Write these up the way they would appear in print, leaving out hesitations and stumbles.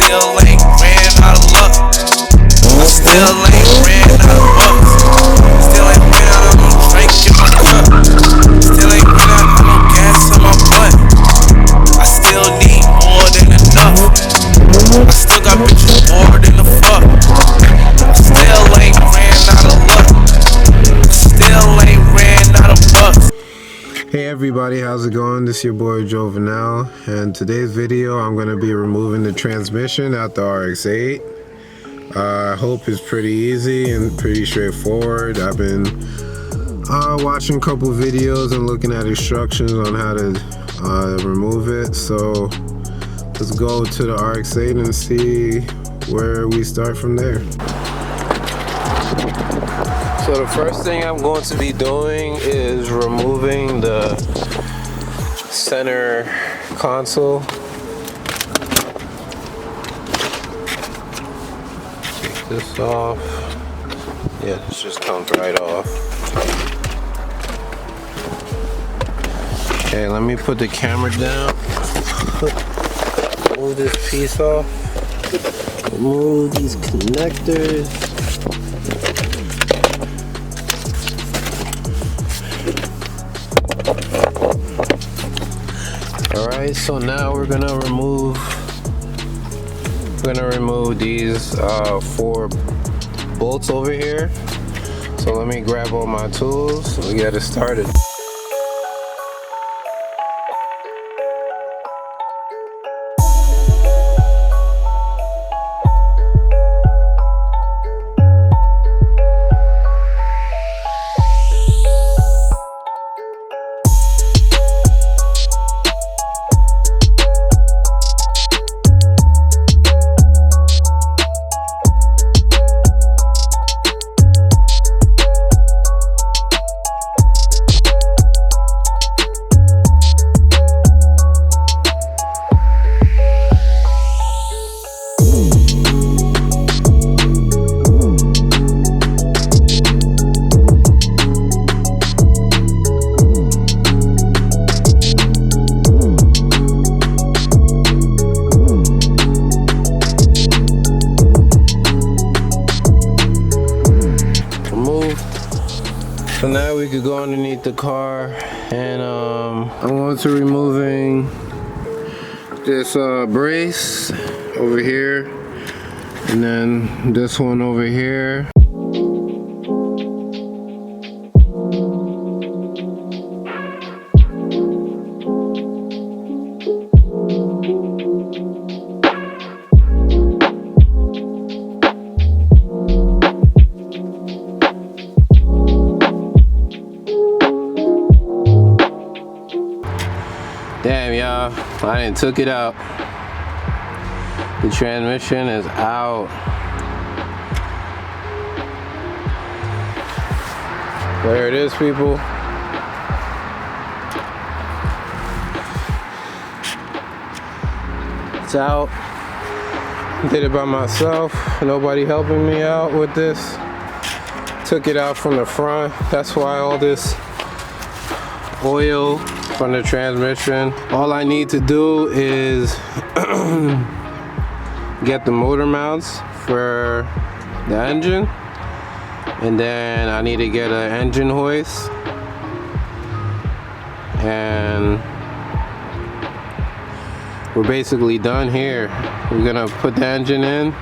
still ain't ran out of luck. I still ain't ran out of bucks. Still ain't ran out of no drink in my cup. Still ain't ran out of no gas in my butt. I still need more than enough. I still got bitches more than the fuck. I still ain't ran out of luck. I still ain't ran out of bucks. Hey everybody, how's it going? This is your boy Jovenel, and today's video I'm going to be removing the transmission out the RX8. I hope it's pretty easy and pretty straightforward. I've been watching a couple videos and looking at instructions on how to remove it. So let's go to the RX8 and see where we start from there. So the first thing I'm going to be doing is removing the center console. Take this off. Yeah, this just comes right off. Okay, let me put the camera down. Move this piece off. Remove these connectors. Alright, so now we're gonna remove these 4 bolts over here. So let me grab all my tools and we get it started. So now we could go underneath the car, and I'm going to removing this brace over here, and then this one over here. Damn, y'all, I didn't took it out. The transmission is out. There it is, people. It's out. Did it by myself. Nobody helping me out with this. Took it out from the front. That's why all this oil from the transmission. All I need to do is get the motor mounts for the engine, and then I need to get an engine hoist, and we're basically done here. We're gonna put the engine in.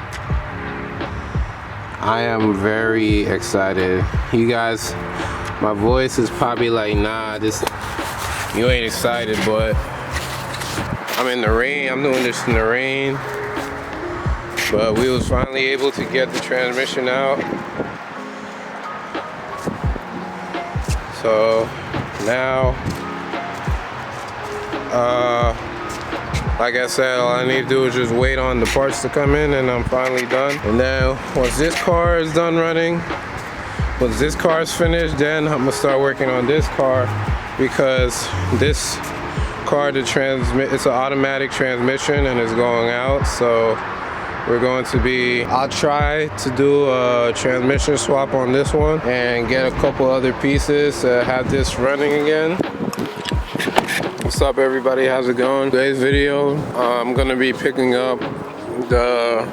I am very excited. You guys, my voice is probably like, nah, you ain't excited, but I'm in the rain. I'm doing this in the rain. But we was finally able to get the transmission out. So now, like I said, all I need to do is just wait on the parts to come in, and I'm finally done. And then once this car is done running, once this car is finished, then I'm gonna start working on this car, because this car, it's an automatic transmission and it's going out. So we're going to be, I'll try to do a transmission swap on this one and get a couple other pieces to have this running again. What's up everybody, how's it going? Today's video, I'm gonna be picking up the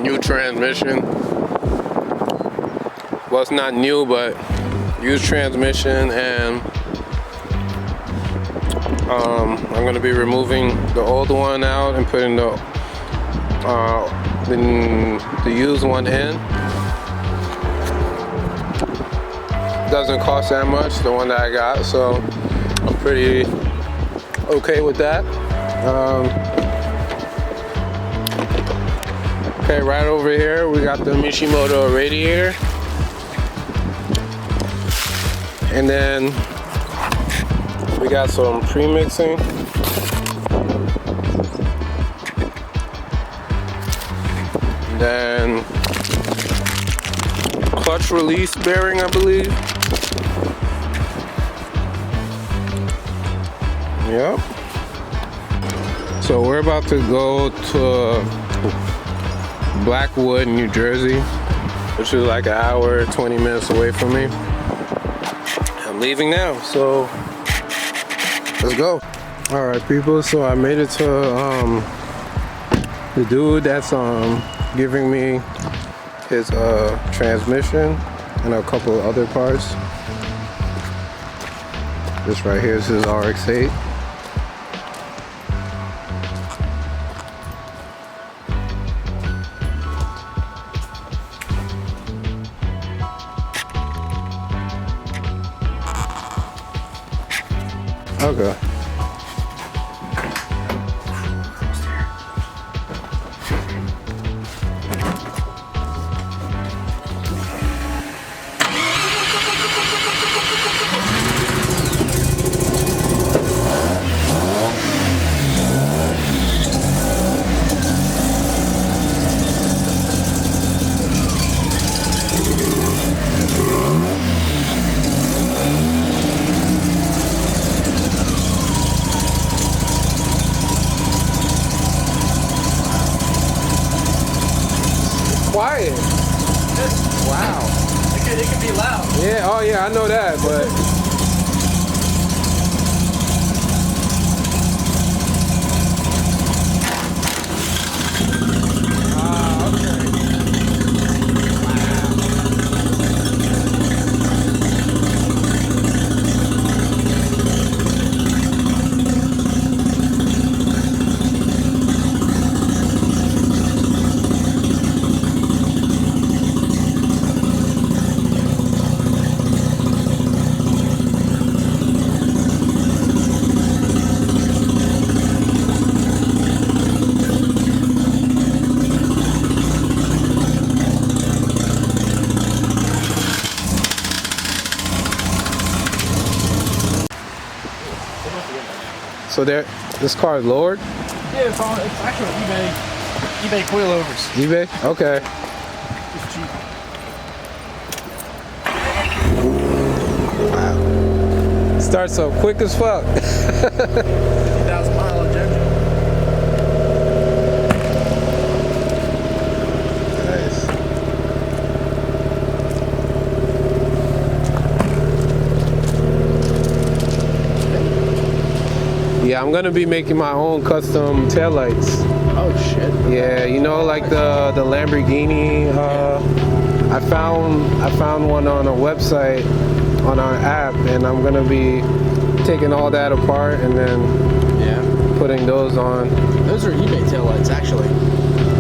new transmission. Well, it's not new, but used transmission, and I'm gonna be removing the old one out and putting the used one in. Doesn't cost that much, the one that I got, so I'm pretty okay with that. Okay, right over here we got the Mishimoto radiator, and then we got some pre-mixing. Then clutch release bearing, I believe. Yep. So we're about to go to Blackwood, New Jersey, which is like an hour, 20 minutes away from me. I'm leaving now, so let's go. All right, people, so I made it to the dude that's giving me his transmission and a couple of other parts. This right here is his RX8. Okay. Quiet. Wow. It could be loud. Yeah, oh yeah, I know that, but so there, this car is lowered? Yeah, it's actually eBay coilovers. eBay? Okay. It's cheap. Wow. Starts up quick as fuck. 50,000 mileage engine. Nice. Yeah, I'm gonna be making my own custom taillights. Oh shit. Yeah, you know, like the Lamborghini. I found one on a website on our app, and I'm gonna be taking all that apart and then putting those on. Those are eBay taillights, actually.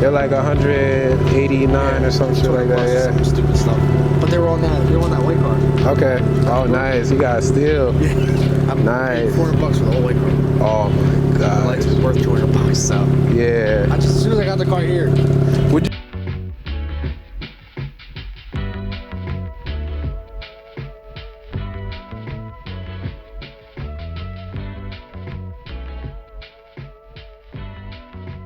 They're like 189 or some shit like that. Yeah. Some stupid stuff. But they were on that white car. Okay. Oh, nice. You got a steal. I'm Nice. $400 for the whole white car. Oh my The lights god. was worth $200, so. Yeah. As soon as I got the car here. Would you